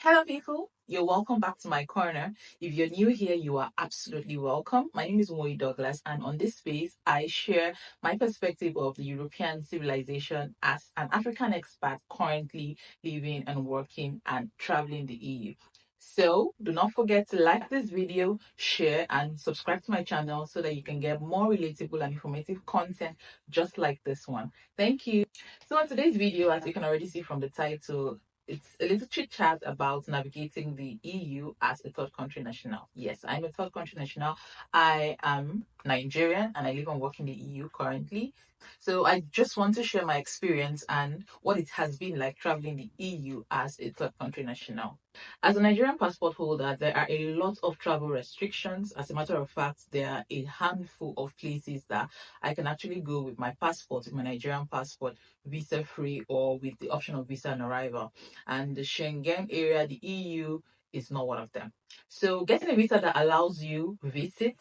Hello, people. You're welcome back to my corner. If you're new here, you are absolutely welcome. My name is Moy Douglas, and on this space, I share my perspective of the European civilization as an African expat currently living and working and traveling the EU. So, do not forget to like this video, share, and subscribe to my channel so that you can get more relatable and informative content just like this one. Thank you. So, in today's video, as you can already see from the title, it's a little chit chat about navigating the EU as a third country national. Yes, I'm a third country national. I am Nigerian and I live and work in the EU currently. So I just want to share my experience and what it has been like traveling the EU as a third country national. As a Nigerian passport holder, there are a lot of travel restrictions. As a matter of fact, there are a handful of places that I can actually go with my passport, with my Nigerian passport, visa free or with the option of visa on arrival. And the Schengen area, the EU, is not one of them. So getting a visa that allows you visit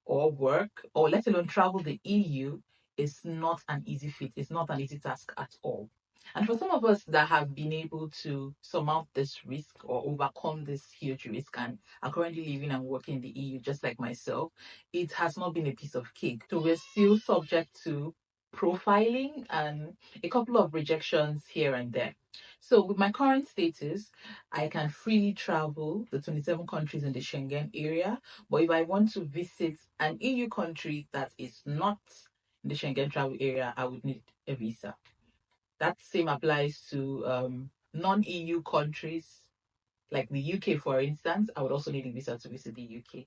or work or let alone travel the EU is not an easy feat. It's not an easy task at all. And for some of us that have been able to surmount this risk or overcome this huge risk and are currently living and working in the EU, just like myself, it has not been a piece of cake. So we're still subject to profiling and a couple of rejections here and there. So, with my current status, I can freely travel the 27 countries in the Schengen area. But if I want to visit an EU country that is not in the Schengen travel area, I would need a visa. That same applies to non EU countries like the UK, for instance. I would also need a visa to visit the UK.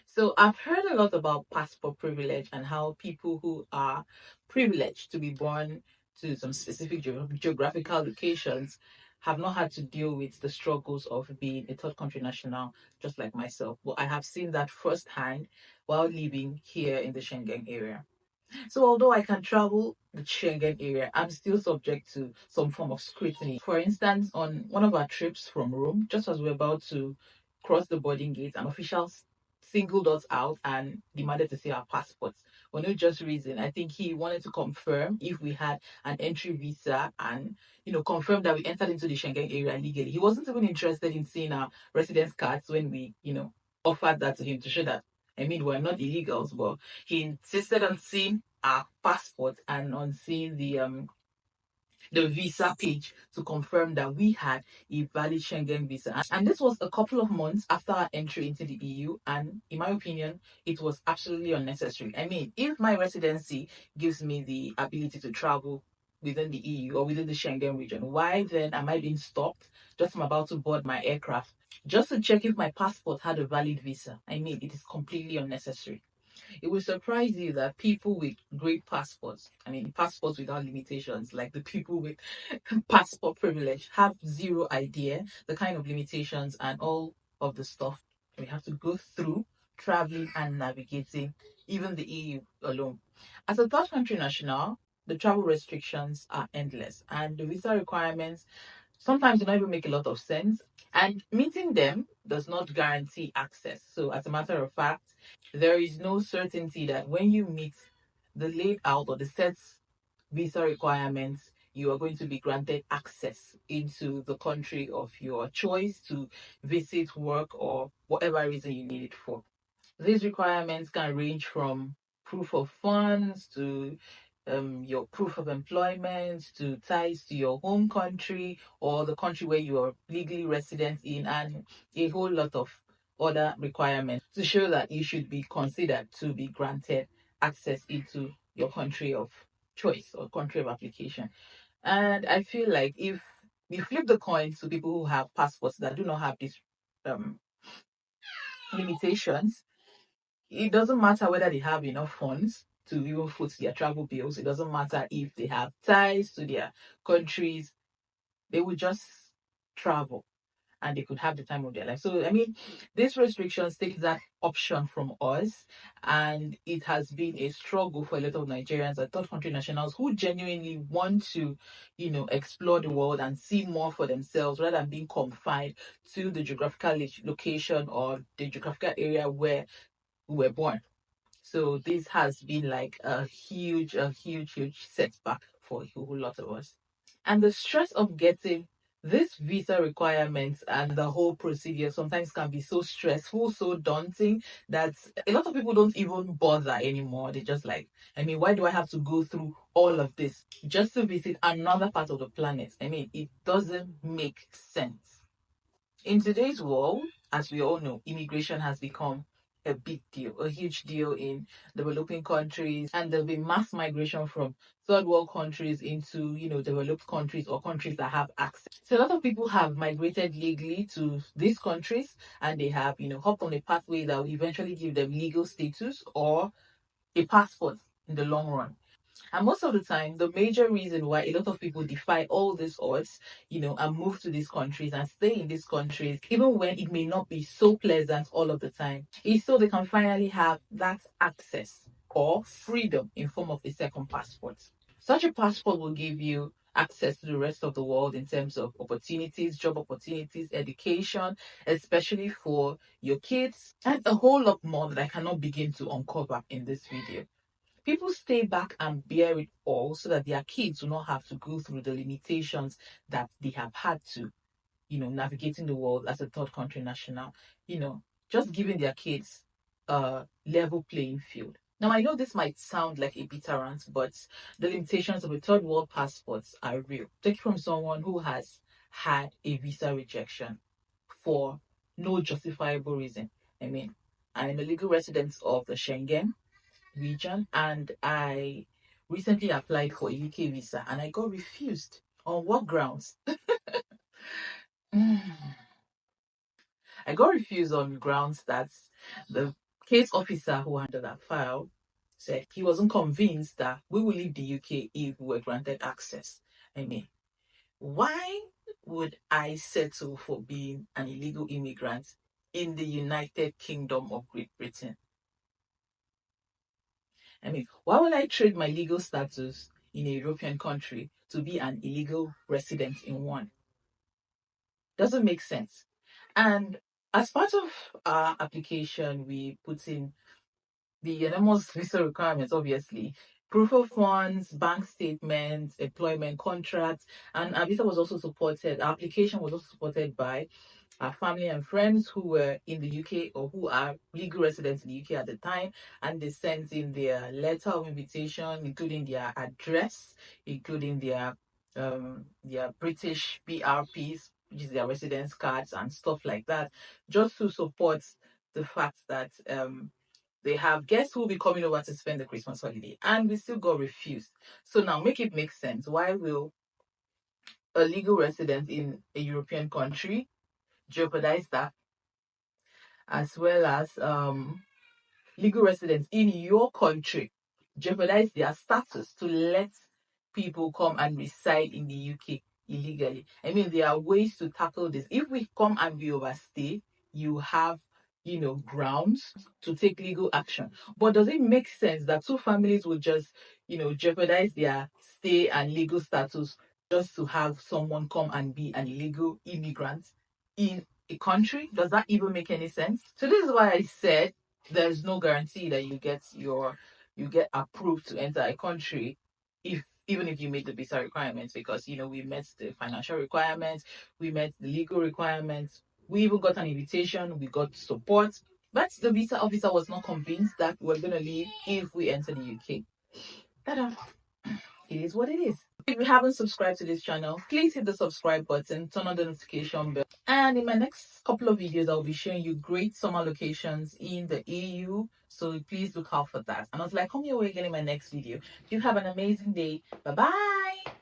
So I've heard a lot about passport privilege and how people who are privileged to be born to some specific geographical locations have not had to deal with the struggles of being a third country national, just like myself. But I have seen that firsthand while living here in the Schengen area. So although I can travel the Schengen area, I'm still subject to some form of scrutiny. For instance, on one of our trips from Rome, just as we we're about to cross the boarding gate, an official singled us out and demanded to see our passports for no just reason. I think he wanted to confirm if we had an entry visa and confirm that we entered into the Schengen area legally. He wasn't even interested in seeing our residence cards when we, offered that to him to show that we're not illegals, but he insisted on seeing our passport and on seeing the visa page to confirm that we had a valid Schengen visa. And this was a couple of months after our entry into the EU. And in my opinion, it was absolutely unnecessary. I mean, if my residency gives me the ability to travel within the EU or within the Schengen region, why then am I being stopped just as I'm about to board my aircraft just to check if my passport had a valid visa? I mean, it is completely unnecessary. It will surprise you that people with great passports, passports without limitations, like the people with passport privilege, have zero idea the kind of limitations and all of the stuff we have to go through traveling and navigating even the EU alone. As a third country national, the travel restrictions are endless and the visa requirements sometimes do not even make a lot of sense. And meeting them does not guarantee access. So, as a matter of fact, there is no certainty that when you meet the laid out or the set visa requirements, you are going to be granted access into the country of your choice to visit, work, or whatever reason you need it for. These requirements can range from proof of funds to your proof of employment to ties to your home country or the country where you are legally resident in, and a whole lot of other requirements to show that you should be considered to be granted access into your country of choice or country of application. And I feel like if we flip the coin to people who have passports that do not have these um, limitations, it doesn't matter whether they have enough funds to even foot their travel bills. It doesn't matter if they have ties to their countries. They would just travel and they could have the time of their life. So, these restrictions take that option from us, and it has been a struggle for a lot of Nigerians and third country nationals who genuinely want to, explore the world and see more for themselves rather than being confined to the geographical location or the geographical area where we were born. So this has been like a huge setback for a whole lot of us. And the stress of getting This visa requirements and the whole procedure sometimes can be so stressful, so daunting that a lot of people don't even bother anymore. They just like, I mean, why do I have to go through all of this just to visit another part of the planet? I mean, it doesn't make sense. In today's world, as we all know, immigration has become a big deal, a huge deal in developing countries, and there'll be mass migration from third world countries into, developed countries or countries that have access. So a lot of people have migrated legally to these countries, and they have, hopped on a pathway that will eventually give them legal status or a passport in the long run. And most of the time, the major reason why a lot of people defy all these odds, and move to these countries and stay in these countries, even when it may not be so pleasant all of the time, is so they can finally have that access or freedom in form of a second passport. Such a passport will give you access to the rest of the world in terms of opportunities, job opportunities, education, especially for your kids, and a whole lot more that I cannot begin to uncover in this video. People stay back and bear it all so that their kids will not have to go through the limitations that they have had to, navigating the world as a third country national, just giving their kids a level playing field. Now, I know this might sound like a bitter rant, but the limitations of a third world passports are real. Take it from someone who has had a visa rejection for no justifiable reason. I mean, I'm a legal resident of the Schengen region, and I recently applied for a UK visa and I got refused. On what grounds? I got refused on grounds that the case officer who handled that file said he wasn't convinced that we will leave the UK if we were granted access. I mean, why would I settle for being an illegal immigrant in the United Kingdom of Great Britain? I mean, why would I trade my legal status in a European country to be an illegal resident in one? Doesn't make sense. And as part of our application, we put in the enormous visa requirements, obviously. Proof of funds, bank statements, employment contracts, and our visa was also supported. Our application was also supported by our family and friends who were in the UK or who are legal residents in the UK at the time, and they sent in their letter of invitation, including their address, including their British BRPs, which is their residence cards and stuff like that, just to support the fact that they have guests who will be coming over to spend the Christmas holiday, and we still got refused. So now make it make sense. Why will a legal resident in a European country jeopardize that, as well as legal residents in your country jeopardize their status to let people come and reside in the UK illegally? I mean, there are ways to tackle this. If we come and we overstay, you have, grounds to take legal action. But does it make sense that two families will just, jeopardize their stay and legal status just to have someone come and be an illegal immigrant in a country? Does that even make any sense? So this is why I said there's no guarantee that you get approved to enter a country if even if you meet the visa requirements, because we met the financial requirements, we met the legal requirements, we even got an invitation, we got support, but the visa officer was not convinced that we're going to leave if we enter the UK. Ta-da. It is what it is. If you haven't subscribed to this channel, please hit the subscribe button, turn on the notification bell. And in my next couple of videos, I'll be showing you great summer locations in the EU. So please look out for that. And until I come your way again in my next video, you have an amazing day. Bye-bye.